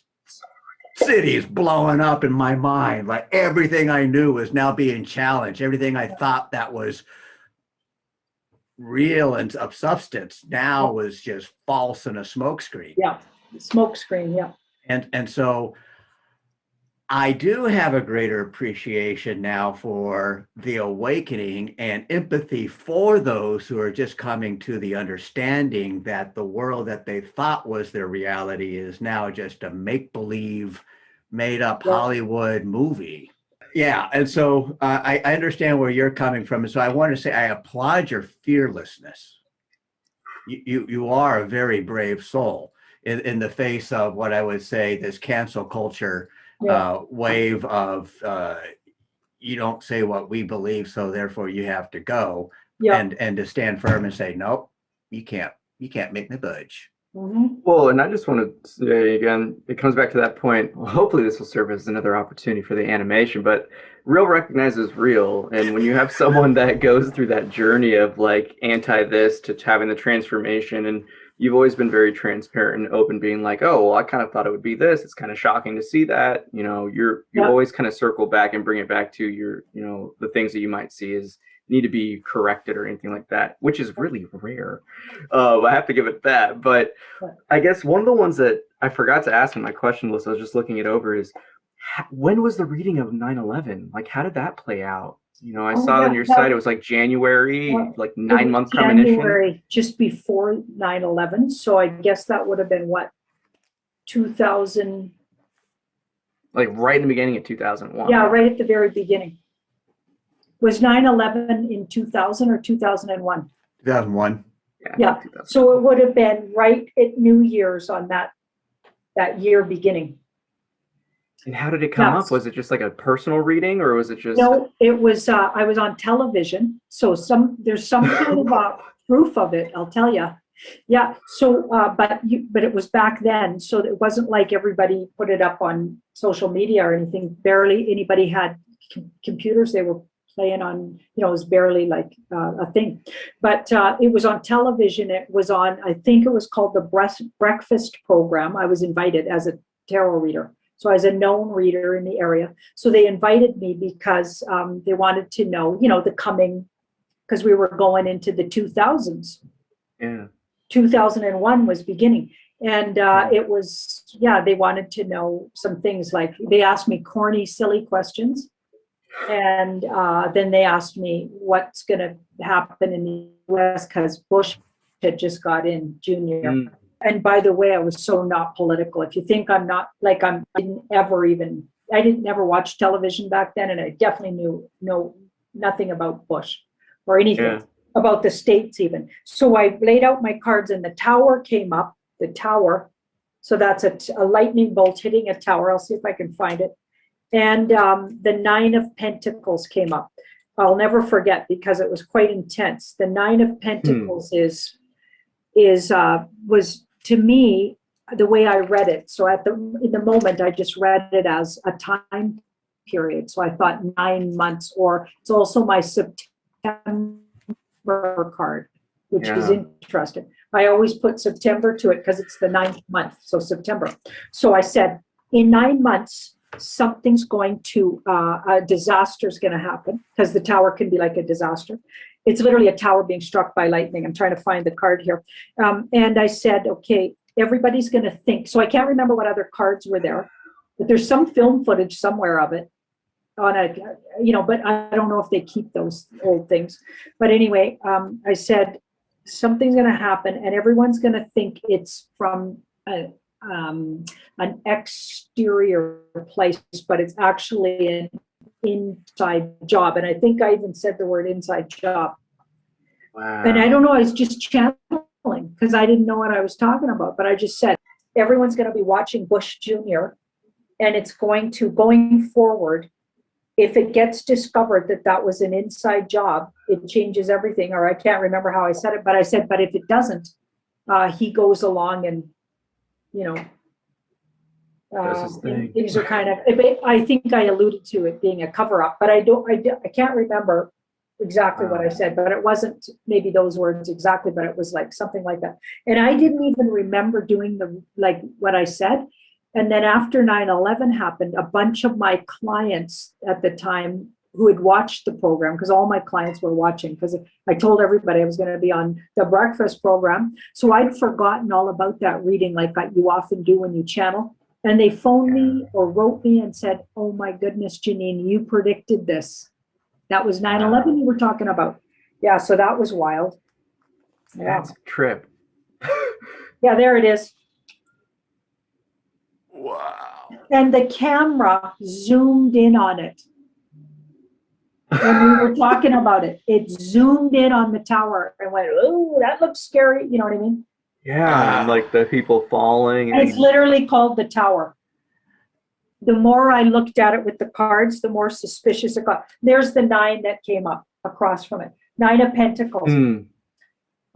Cities blowing up in my mind. Like everything I knew was now being challenged. Everything I thought that was real and of substance now was just false and a smokescreen. Yeah, smokescreen. Yeah. And so I do have a greater appreciation now for the awakening and empathy for those who are just coming to the understanding that the world that they thought was their reality is now just a make-believe, made-up Yeah. Hollywood movie. Yeah, and so I understand where you're coming from, and so I want to say I applaud your fearlessness. You are a very brave soul in the face of what I would say this cancel culture Yeah. wave of you don't say what we believe, so therefore you have to go, Yeah. and to stand firm and say, nope, you can't make me budge. Mhm. Well, and I just want to say again, it comes back to that point. Well, hopefully, this will serve as another opportunity for the animation, but real recognizes real. And when you have someone that goes through that journey of like anti this to having the transformation, and you've always been very transparent and open, being like, oh, well, I kind of thought it would be this. It's kind of shocking to see that. You know, you Yeah. always kind of circle back and bring it back to your, you know, the things that you might see is need to be corrected or anything like that, which is really rare. I have to give it that. But I guess one of the ones that I forgot to ask in my question list, I was just looking it over, is when was the reading of 9/11? Like, how did that play out? You know, I Oh, saw yeah, on your that- site, it was like January, Well, like It was 9-month premonition. January, just before 9/11. So I guess that would have been what, 2000? Like right in the beginning of 2001. Yeah, right at the very beginning. Was 9/11 in 2000 or 2001? 2001. Yeah. 2000. So it would have been right at New Year's on that year beginning. And how did it come Yes. up? Was it just like a personal reading, or was it just? No, it was, I was on television. So there's some kind of proof of it, I'll tell you. Yeah. So, but it was back then. So it wasn't like everybody put it up on social media or anything. Barely anybody had computers. They were playing on, you know, it was barely like a thing. But it was on television. It was on, I think it was called the Breakfast Program. I was invited as a tarot reader. So I was a known reader in the area. So they invited me because they wanted to know, you know, the coming, because we were going into the 2000s. Yeah. 2001 was beginning. And it was, yeah, they wanted to know some things, like they asked me corny, silly questions. And then they asked me what's going to happen in the US because Bush had just got in Junior. Mm. And by the way, I was so not political. If you think I'm not, like I didn't never watch television back then, and I definitely know nothing about Bush or anything about the States even. So I laid out my cards and the tower came up, the tower. So that's a lightning bolt hitting a tower. I'll see if I can find it. And the 9 of Pentacles came up. I'll never forget because it was quite intense. The 9 of Pentacles was to me the way I read it. So in the moment, I just read it as a time period. So I thought 9 months, or it's also my September card, which is interesting. I always put September to it because it's the 9th month, so September. So I said, in 9 months, something's going to, a disaster's going to happen, because the tower can be like a disaster. It's literally a tower being struck by lightning. I'm trying to find the card here. And I said, okay, everybody's going to think. So I can't remember what other cards were there, but there's some film footage somewhere of it on a, you know, but I don't know if they keep those old things. But anyway, I said, something's going to happen and everyone's going to think it's from an exterior place, but it's actually an inside job. And I think I even said the word inside job. Wow. And I don't know, I was just channeling because I didn't know what I was talking about, but I just said, everyone's going to be watching Bush Jr. and it's going forward. If it gets discovered that that was an inside job, it changes everything. Or I can't remember how I said it, but I said, but if it doesn't, he goes along and, you know, things are kind of, I think I alluded to it being a cover up, but I can't remember exactly what I said, but it wasn't maybe those words exactly, but it was like something like that. And I didn't even remember doing what I said. And then after 9/11 happened, a bunch of my clients at the time who had watched the program, because all my clients were watching, because I told everybody I was going to be on the breakfast program. So I'd forgotten all about that reading, like you often do when you channel. And they phoned me or wrote me and said, oh my goodness, Janine, you predicted this. That was 9/11 you were talking about. Yeah, so that was wild. Yeah. That's a trip. Yeah, there it is. Wow. And the camera zoomed in on it. When we were talking about it, it zoomed in on the tower and went, oh, that looks scary. You know what I mean? Yeah, and like the people falling. And it's literally called the tower. The more I looked at it with the cards, the more suspicious it got. There's the 9 that came up across from it. 9 of Pentacles.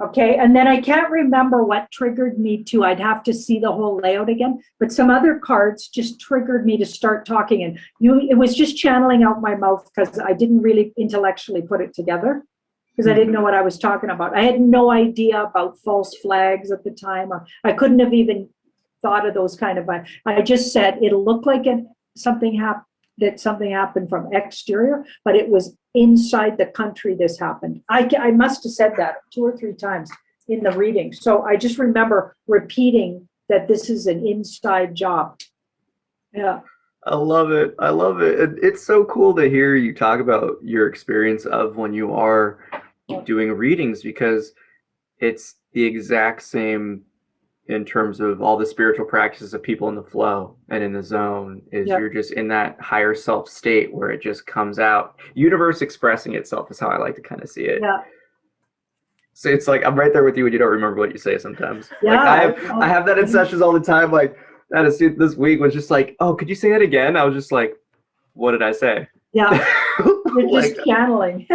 Okay, and then I can't remember what triggered me to. I'd have to see the whole layout again. But some other cards just triggered me to start talking. And it was just channeling out my mouth because I didn't really intellectually put it together because I didn't know what I was talking about. I had no idea about false flags at the time. Or I couldn't have even thought of those kind of. I just said it'll look like something happened from exterior, but it was inside the country this happened. I must have said that 2 or 3 times in the reading. So I just remember repeating that this is an inside job. Yeah. I love it. I love it. It's so cool to hear you talk about your experience of when you are doing readings, because it's the exact same in terms of all the spiritual practices of people in the flow and in the zone is you're just in that higher self state where it just comes out. Universe expressing itself is how I like to kind of see it. Yeah. So it's like I'm right there with you when you don't remember what you say sometimes. Yeah, like I have that in sessions all the time. Like that is this week was just like, oh, could you say that again? I was just like, what did I say? Yeah. You're just channeling.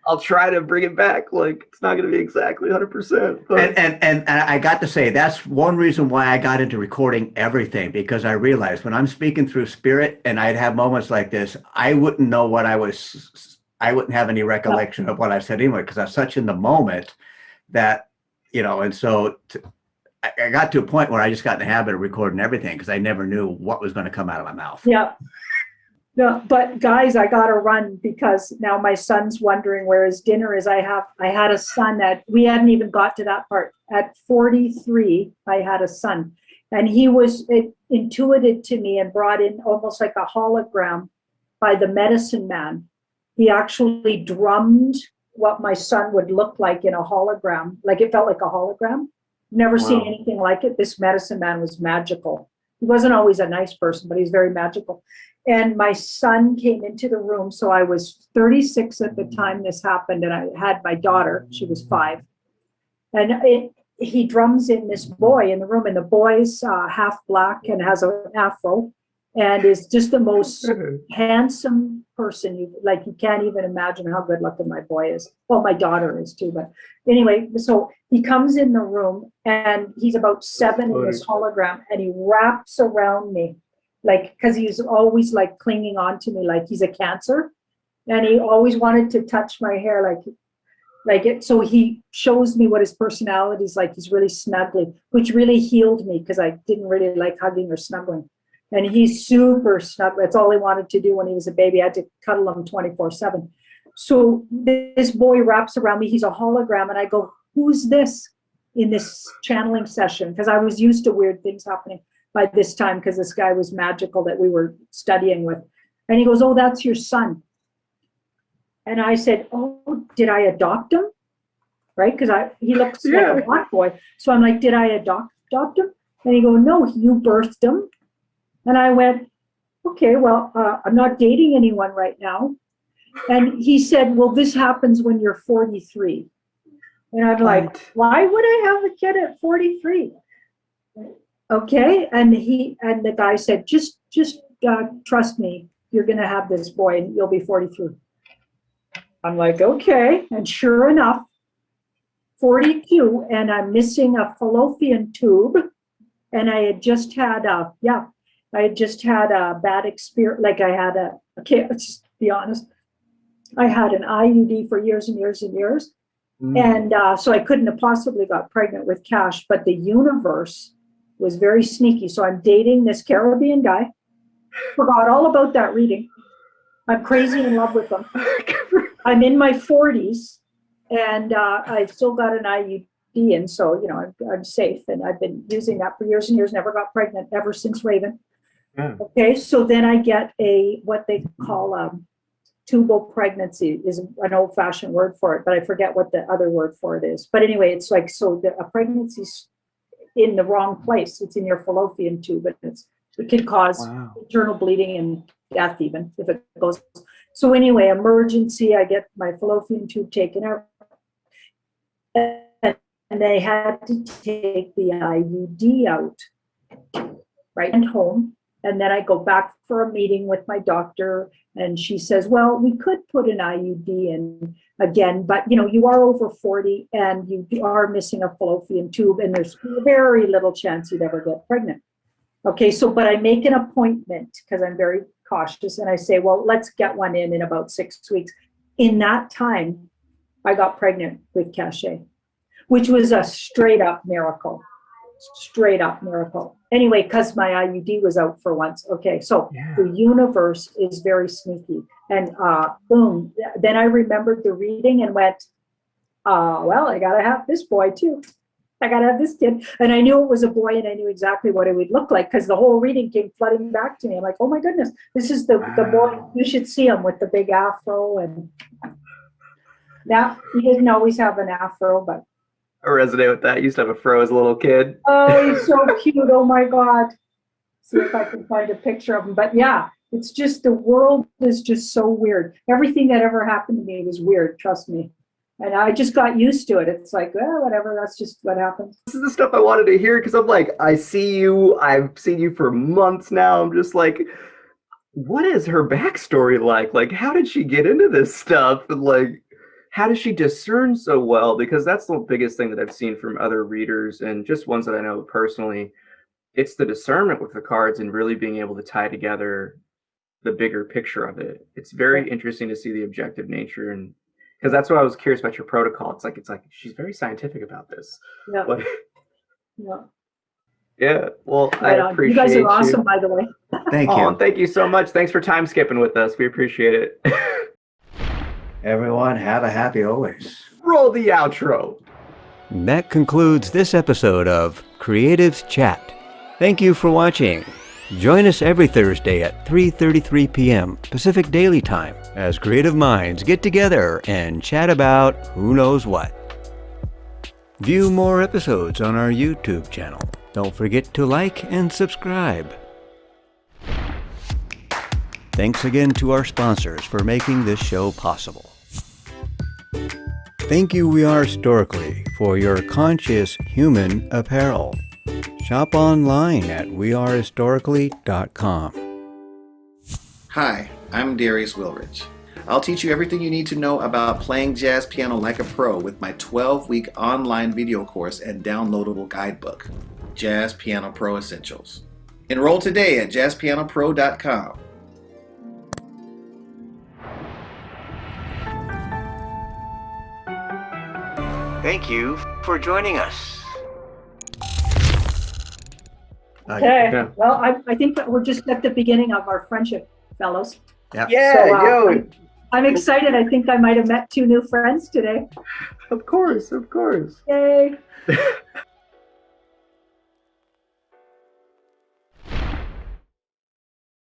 I'll try to bring it back. Like it's not going to be exactly 100%. But. And I got to say, that's one reason why I got into recording everything, because I realized when I'm speaking through spirit and I'd have moments like this, I wouldn't know what I wouldn't have any recollection of what I said anyway, because I was such in the moment that, and so I got to a point where I just got in the habit of recording everything because I never knew what was going to come out of my mouth. Yeah. No, but guys, I got to run because now my son's wondering where his dinner is. I had a son we hadn't even got to that part. At 43, I had a son, and it intuited to me and brought in almost like a hologram by the medicine man. He actually drummed what my son would look like in a hologram. Like it felt like a hologram. Never seen anything like it. This medicine man was magical. He wasn't always a nice person, but he's very magical. And my son came into the room. So I was 36 at the time this happened. And I had my daughter, she was 5. And he drums in this boy in the room. And the boy's half black and has an afro and is just the most handsome person. You can't even imagine how good looking my boy is. Well, my daughter is too. But anyway, so he comes in the room and he's about 7 in this hologram and he wraps around me. Because he's always clinging on to me like he's a Cancer, and he always wanted to touch my hair like it. So he shows me what his personality is like. He's really snuggly, which really healed me because I didn't really like hugging or snuggling. And he's super snug. That's all he wanted to do when he was a baby. I had to cuddle him 24/7. So this boy wraps around me. He's a hologram, and I go, "Who's this?" in this channeling session because I was used to weird things happening by this time because this guy was magical that we were studying with. And he goes, "Oh, that's your son." And I said, "Oh, did I adopt him?" Right? Because he looks like a black boy. So I'm like, "Did I adopt him?" And he goes, "No, you birthed him." And I went, "Okay, well, I'm not dating anyone right now." And he said, "Well, this happens when you're 43. And I'm like, "Why would I have a kid at 43? Okay, and the guy said, just trust me, you're gonna have this boy and you'll be 43. I'm like, okay, and sure enough, 42, and I'm missing a fallopian tube, and I had just had a bad experience. Let's just be honest, I had an IUD for years and years and years, and so I couldn't have possibly got pregnant with Cash, but the universe was very sneaky. So I'm dating this Caribbean guy. Forgot all about that reading. I'm crazy in love with him. I'm in my 40s and I've still got an IUD. And so, I'm safe. And I've been using that for years and years, never got pregnant ever since Raven. Yeah. Okay, so then I get what they call tubal pregnancy is an old-fashioned word for it, but I forget what the other word for it is. But anyway, it's like, so a pregnancy's in the wrong place. It's in your fallopian tube, and it can cause internal bleeding and death even if it goes. So anyway, emergency, I get my fallopian tube taken out. And they had to take the IUD out, right, and home. And then I go back for a meeting with my doctor, and she says, well, we could put an IUD in again, but you are over 40 and you are missing a fallopian tube, and there's very little chance you'd ever get pregnant. Okay, so, but I make an appointment because I'm very cautious, and I say, well, let's get one in about 6 weeks. In that time, I got pregnant with Cachet, which was a straight up miracle. Anyway, because my IUD was out for once. Okay, so the universe is very sneaky. And boom, then I remembered the reading and went, well, I gotta have this boy too. I gotta have this kid. And I knew it was a boy, and I knew exactly what it would look like because the whole reading came flooding back to me. I'm like, oh my goodness, this is the boy. You should see him with the big afro. And now he didn't always have an afro, but I resonate with that. I used to have a fro as a little kid. oh, he's so cute. Oh my God. See if I can find a picture of him. But yeah, it's just, the world is just so weird. Everything that ever happened to me was weird, trust me. And I just got used to it. It's like, well, whatever, that's just what happens. This is the stuff I wanted to hear because I'm like, I see you. I've seen you for months now. I'm just like, what is her backstory like? Like, how did she get into this stuff? And like, how does she discern so well? Because that's the biggest thing that I've seen from other readers and just ones that I know personally. It's the discernment with the cards and really being able to tie together the bigger picture of it. It's very interesting to see the objective nature, and because that's why I was curious about your protocol. It's like she's very scientific about this. Yeah. Like, Yeah. Yeah. Well, Right I on. appreciate You guys are awesome, by the way. Thank Oh, you. and thank you so much. Thanks for time skipping with us. We appreciate it. Everyone, have a happy always. Roll the outro. That concludes this episode of Creatives Chat. Thank you for watching. Join us every Thursday at 3:33 p.m. Pacific Daily Time as creative minds get together and chat about who knows what. View more episodes on our YouTube channel. Don't forget to like and subscribe. Thanks again to our sponsors for making this show possible. Thank you, We Are Historically, for your conscious human apparel. Shop online at wearehistorically.com. Hi, I'm Darius Wilrich. I'll teach you everything you need to know about playing jazz piano like a pro with my 12-week online video course and downloadable guidebook, Jazz Piano Pro Essentials. Enroll today at jazzpianopro.com. Thank you for joining us. Okay. Yeah. Well, I think that we're just at the beginning of our friendship, fellows. Yep. Yeah, So, yo. I'm excited. I think I might have met 2 new friends today. Of course. Yay.